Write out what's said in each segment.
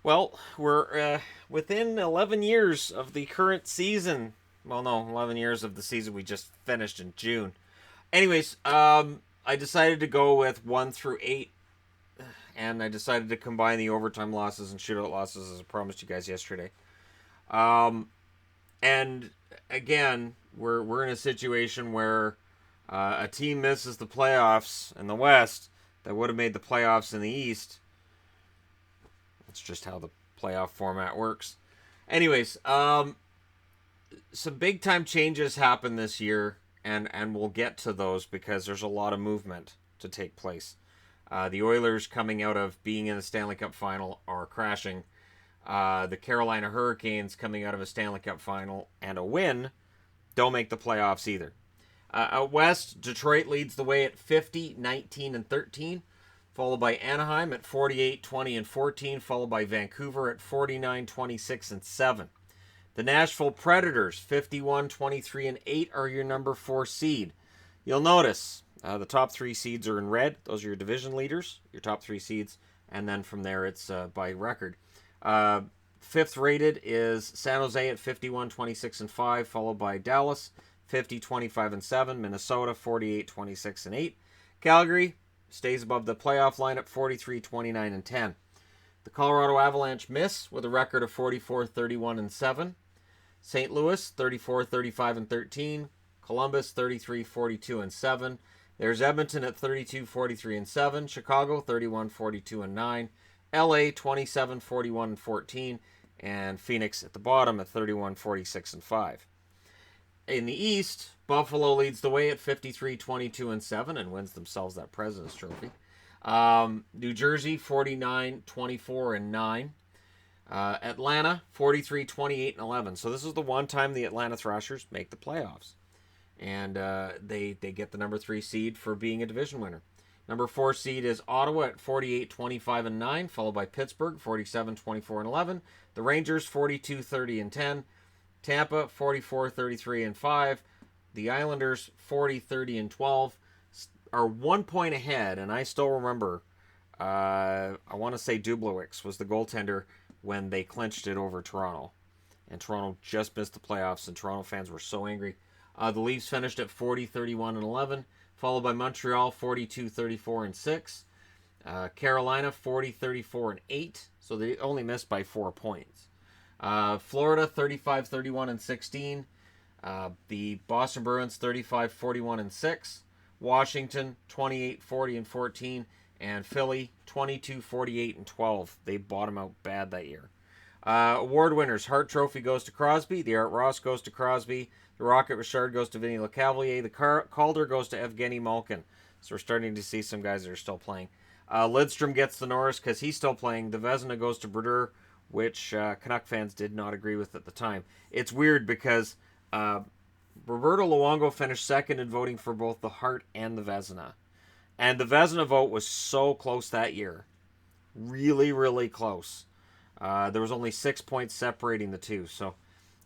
Well, we're within 11 years of the current season. Well, no, 11 years of the season we just finished in June. Anyways, I decided to go with 1 through 8, and I decided to combine the overtime losses and shootout losses as I promised you guys yesterday. Um, and again, we're in a situation where a team misses the playoffs in the West that would have made the playoffs in the East. It's just how the playoff format works. Anyways, some big time changes happened this year, and we'll get to those because there's a lot of movement to take place. The Oilers, coming out of being in the Stanley Cup final, are crashing. The Carolina Hurricanes, coming out of a Stanley Cup final and a win, don't make the playoffs either. Out west, Detroit leads the way at 50, 19, and 13, followed by Anaheim at 48, 20, and 14, followed by Vancouver at 49, 26, and 7. The Nashville Predators, 51, 23, and 8, are your number 4 seed. You'll notice the top 3 seeds are in red. Those are your division leaders, your top 3 seeds, and then from there it's by record. Fifth rated is San Jose at 51, 26, and 5, followed by Dallas, 50, 25, and 7, Minnesota, 48, 26, and 8. Calgary stays above the playoff line at 43, 29, and 10. The Colorado Avalanche miss with a record of 44, 31, and 7. St. Louis, 34, 35, and 13. Columbus, 33, 42, and 7. There's Edmonton at 32, 43, and 7. Chicago, 31, 42, and 9. LA, 27, 41, and 14. And Phoenix at the bottom at 31, 46, and 5. In the East, Buffalo leads the way at 53, 22, and 7 and wins themselves that President's Trophy. New Jersey, 49, 24, and 9. Atlanta, 43, 28, and 11. So this is the one time the Atlanta Thrashers make the playoffs. And they get the number 3 seed for being a division winner. Number 4 seed is Ottawa at 48, 25, and 9, followed by Pittsburgh, 47, 24, and 11. The Rangers, 42, 30, and 10. Tampa, 44, 33, and 5. The Islanders, 40, 30, and 12, are 1 point ahead. And I still remember, I want to say Dublowicz was the goaltender when they clinched it over Toronto. And Toronto just missed the playoffs, and Toronto fans were so angry. The Leafs finished at 40, 31, and 11, followed by Montreal, 42, 34, and 6. Carolina, 40, 34, and 8. So they only missed by 4 points. Florida, 35, 31, and 16. The Boston Bruins, 35, 41, and 6. Washington, 28, 40, and 14. And Philly, 22, 48, and 12. They bottom out bad that year. Award winners, Hart Trophy goes to Crosby. The Art Ross goes to Crosby. The Rocket Richard goes to Vinny LeCavalier. The Calder goes to Evgeny Malkin. So we're starting to see some guys that are still playing. Lidstrom gets the Norris because he's still playing. The Vezina goes to Brodeur, which Canuck fans did not agree with at the time. It's weird because Roberto Luongo finished second in voting for both the Hart and the Vezina. And the Vezina vote was so close that year. Really, really close. There was only 6 points separating the two. So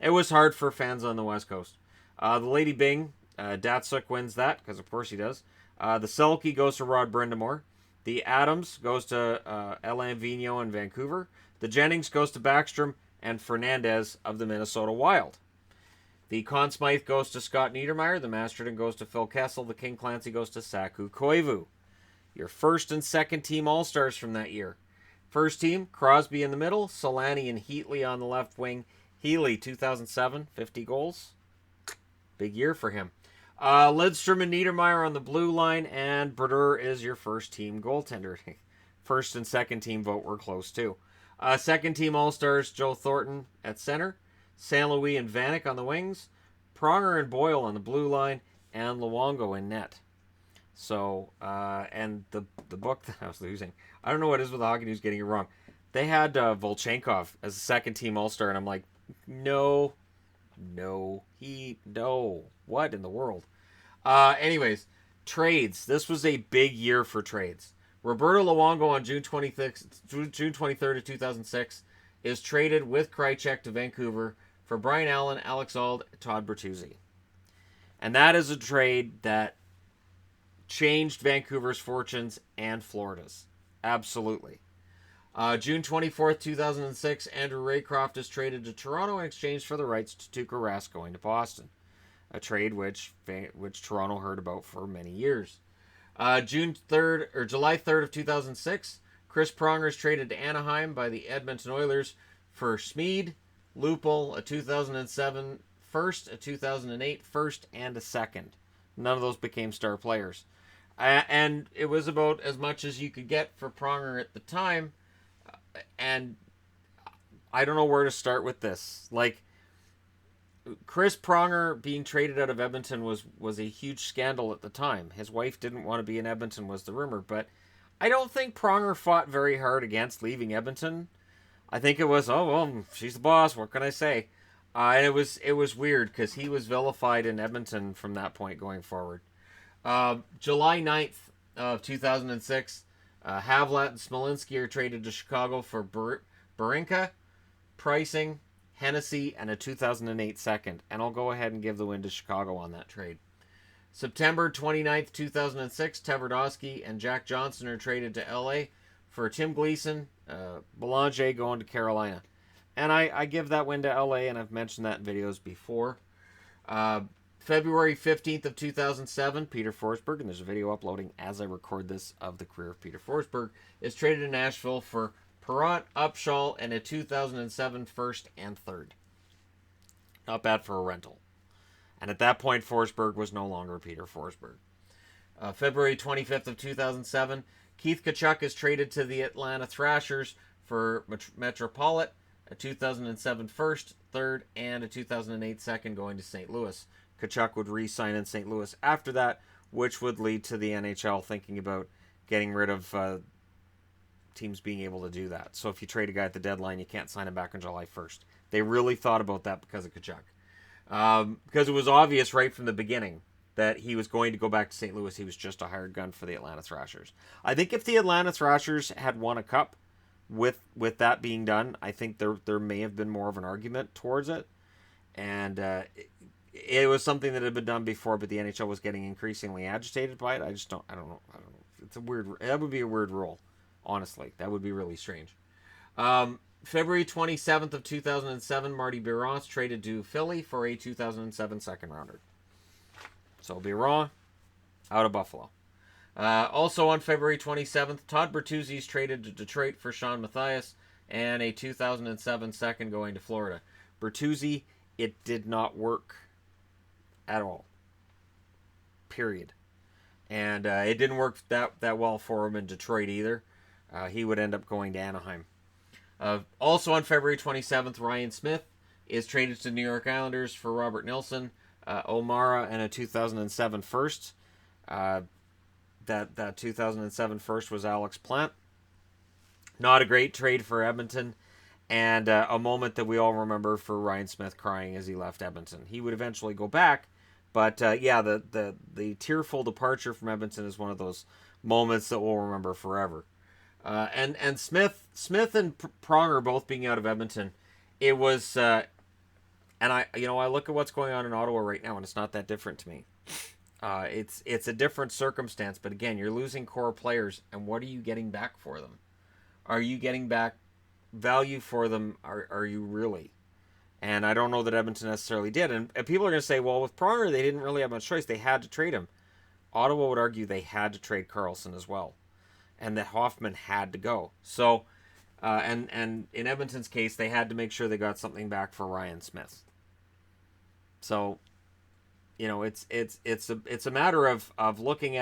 it was hard for fans on the West Coast. The Lady Byng, Datsuk wins that, because of course he does. The Selke goes to Rod Brindamore. The Adams goes to Alain Vigneault in Vancouver. The Jennings goes to Backstrom and Fernandez of the Minnesota Wild. The Conn Smythe goes to Scott Niedermayer. The Masterton goes to Phil Kessel. The King Clancy goes to Saku Koivu. Your first and second team All-Stars from that year. First team, Crosby in the middle, Solani and Heatley on the left wing. Healy, 2007, 50 goals. Big year for him. Lidstrom and Niedermayer on the blue line, and Brodeur is your first team goaltender. First and second team vote were close too. Second team All-Stars, Joe Thornton at center, St. Louis and Vanek on the wings, Pronger and Boyle on the blue line, and Luongo in net. So, and the book that I was losing, I don't know what it is with the Hockey News getting it wrong. They had Volchenkov as a second team All-Star, and I'm like, no. What in the world? Anyways, trades. This was a big year for trades. Roberto Luongo on June 23rd of 2006 is traded with Krejcik to Vancouver for Brian Allen, Alex Auld, Todd Bertuzzi. And that is a trade that changed Vancouver's fortunes and Florida's. Absolutely. June 24th, 2006, Andrew Raycroft is traded to Toronto in exchange for the rights to Tuukka Rask going to Boston. A trade which Toronto heard about for many years. July 3rd of 2006, Chris Pronger is traded to Anaheim by the Edmonton Oilers for Schmid, Lupul, a 2007 first, a 2008 first, and a second. None of those became star players. And it was about as much as you could get for Pronger at the time. And I don't know where to start with this. Like, Chris Pronger being traded out of Edmonton was a huge scandal at the time. His wife didn't want to be in Edmonton, was the rumor. But I don't think Pronger fought very hard against leaving Edmonton. I think it was, oh, well, she's the boss. What can I say? And it was weird because he was vilified in Edmonton from that point going forward. July 9th of 2006, Havlat and Smolinski are traded to Chicago for Barinka, Pricing, Hennessy, and a 2008 second. And I'll go ahead and give the win to Chicago on that trade. September 29th, 2006, Tverdovsky and Jack Johnson are traded to LA for Tim Gleason, Belanger going to Carolina. And I give that win to LA, and I've mentioned that in videos before. February 15th of 2007, Peter Forsberg, and there's a video uploading as I record this of the career of Peter Forsberg, is traded to Nashville for Perrant, Upshaw, and a 2007 first and third. Not bad for a rental. And at that point, Forsberg was no longer Peter Forsberg. February 25th of 2007, Keith Tkachuk is traded to the Atlanta Thrashers for Metropolit, a 2007 first, third, and a 2008 second going to St. Louis. Tkachuk would re-sign in St. Louis after that, which would lead to the NHL thinking about getting rid of teams being able to do that. So if you trade a guy at the deadline, you can't sign him back on July 1st. They really thought about that because of Tkachuk. Because it was obvious right from the beginning that he was going to go back to St. Louis. He was just a hired gun for the Atlanta Thrashers. I think if the Atlanta Thrashers had won a cup with that being done, I think there may have been more of an argument towards it. And it was something that had been done before, but the NHL was getting increasingly agitated by it. I don't know. It's a weird. That would be a weird rule, honestly. That would be really strange. February 27th of 2007, Marty Biron's traded to Philly for a 2007 second rounder. So Biron out of Buffalo. Also on February 27th, Todd Bertuzzi is traded to Detroit for Sean Matthias and a 2007 second going to Florida. Bertuzzi, it did not work at all. Period. And it didn't work that well for him in Detroit either. He would end up going to Anaheim. Also on February 27th, Ryan Smith is traded to New York Islanders for Robert Nilsson, O'Mara, and a 2007 first. That 2007 first was Alex Plant. Not a great trade for Edmonton, and a moment that we all remember for Ryan Smith crying as he left Edmonton. He would eventually go back, but the tearful departure from Edmonton is one of those moments that we'll remember forever. And Smith and Pronger both being out of Edmonton, it was, and I look at what's going on in Ottawa right now, and it's not that different to me. It's a different circumstance, but again, you're losing core players, and what are you getting back for them? Are you getting back value for them? Are you really? And I don't know that Edmonton necessarily did. And people are going to say, well, with Pronger, they didn't really have much choice. They had to trade him. Ottawa would argue they had to trade Karlsson as well, and that Hoffman had to go. So, and in Edmonton's case, they had to make sure they got something back for Ryan Smith. So, it's a matter of looking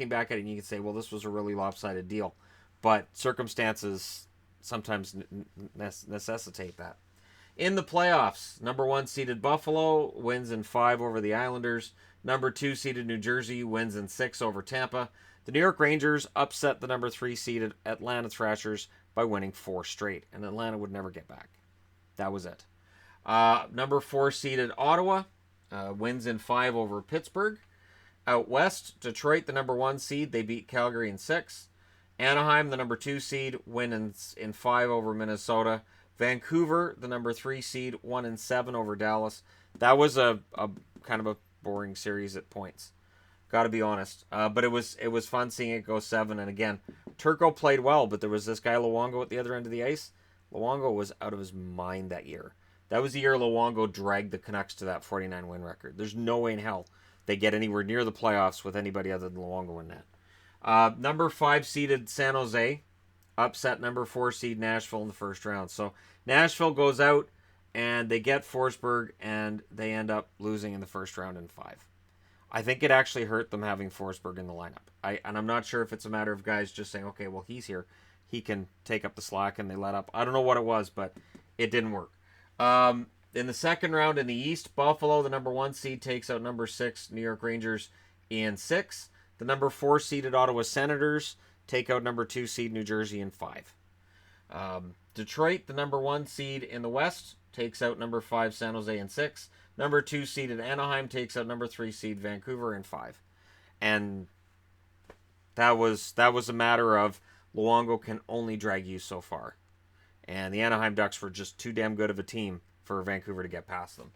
back at it, and you can say, well, this was a really lopsided deal, but circumstances sometimes necessitate that. In the playoffs, number 1 seeded Buffalo wins in 5 over the Islanders. Number 2 seeded New Jersey wins in 6 over Tampa. The New York Rangers upset the number 3 seeded Atlanta Thrashers by winning 4 straight, and Atlanta would never get back. That was it. Number 4 seeded Ottawa wins in 5 over Pittsburgh. Out west, Detroit, the number 1 seed, they beat Calgary in 6. Anaheim, the number 2 seed, win in 5 over Minnesota. Vancouver, the number 3 seed, won in 7 over Dallas. That was a kind of a boring series at points. Got to be honest. But it was fun seeing it go 7. And again, Turco played well, but there was this guy Luongo at the other end of the ice. Luongo was out of his mind that year. That was the year Luongo dragged the Canucks to that 49 win record. There's no way in hell they get anywhere near the playoffs with anybody other than Luongo in that. Number 5 seeded San Jose upset number 4 seed Nashville in the first round. So Nashville goes out and they get Forsberg and they end up losing in the first round in 5. I think it actually hurt them having Forsberg in the lineup. And I'm not sure if it's a matter of guys just saying, okay, well, he's here. He can take up the slack, and they let up. I don't know what it was, but it didn't work. In the second round in the East, Buffalo, the number 1 seed, takes out number 6 New York Rangers in 6. The number 4 seeded Ottawa Senators take out number 2 seed New Jersey in 5. Detroit, the number 1 seed in the West, takes out number 5 San Jose in 6. Number 2 seeded Anaheim takes out number 3 seed Vancouver in 5. And that was a matter of Luongo can only drag you so far. And the Anaheim Ducks were just too damn good of a team for Vancouver to get past them.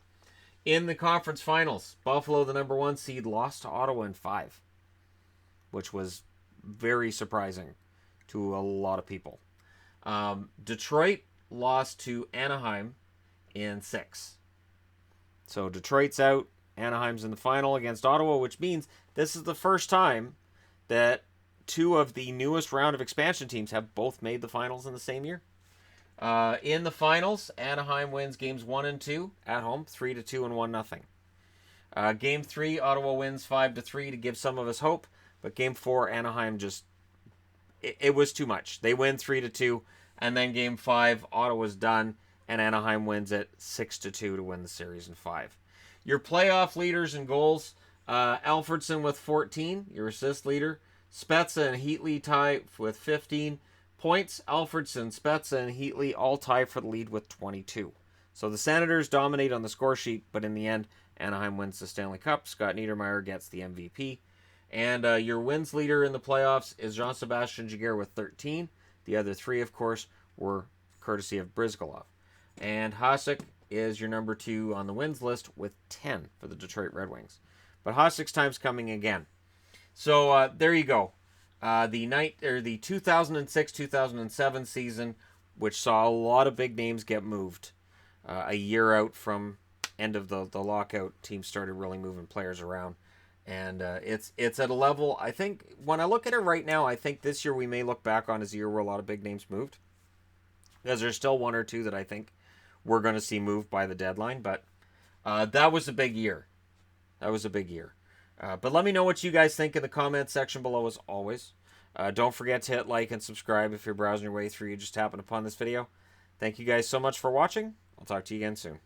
In the conference finals, Buffalo, the number 1 seed, lost to Ottawa in 5, which was very surprising to a lot of people. Detroit lost to Anaheim in 6. So Detroit's out. Anaheim's in the final against Ottawa, which means this is the first time that 2 of the newest round of expansion teams have both made the finals in the same year. In the finals, Anaheim wins games 1 and 2 at home, 3-2 and 1-0. Game 3, Ottawa wins 5-3 to give some of us hope, but game 4, Anaheim just it was too much. They win 3-2, and then game 5, Ottawa's done, and Anaheim wins it 6-2 to win the series in 5. Your playoff leaders in goals, Alfredson with 14, your assist leader. Spezza and Heatley tie with 15 points. Alfredson, Spezza, and Heatley all tie for the lead with 22. So the Senators dominate on the score sheet, but in the end, Anaheim wins the Stanley Cup. Scott Niedermayer gets the MVP. And your wins leader in the playoffs is Jean-Sebastien Giguère with 13. The other 3, of course, were courtesy of Brizgalov. And Hasek is your number 2 on the wins list with 10 for the Detroit Red Wings. But Hasek's time's coming again. So there you go. The 2006-2007 season, which saw a lot of big names get moved. A year out from end of the lockout, teams started really moving players around. And it's at a level, I think, when I look at it right now, I think this year we may look back on as a year where a lot of big names moved. Because there's still 1 or 2 that I think we're going to see moved by the deadline. But that was a big year. But let me know what you guys think in the comments section below as always. Don't forget to hit like and subscribe if you're browsing your way through. You just happened upon this video. Thank you guys so much for watching. I'll talk to you again soon.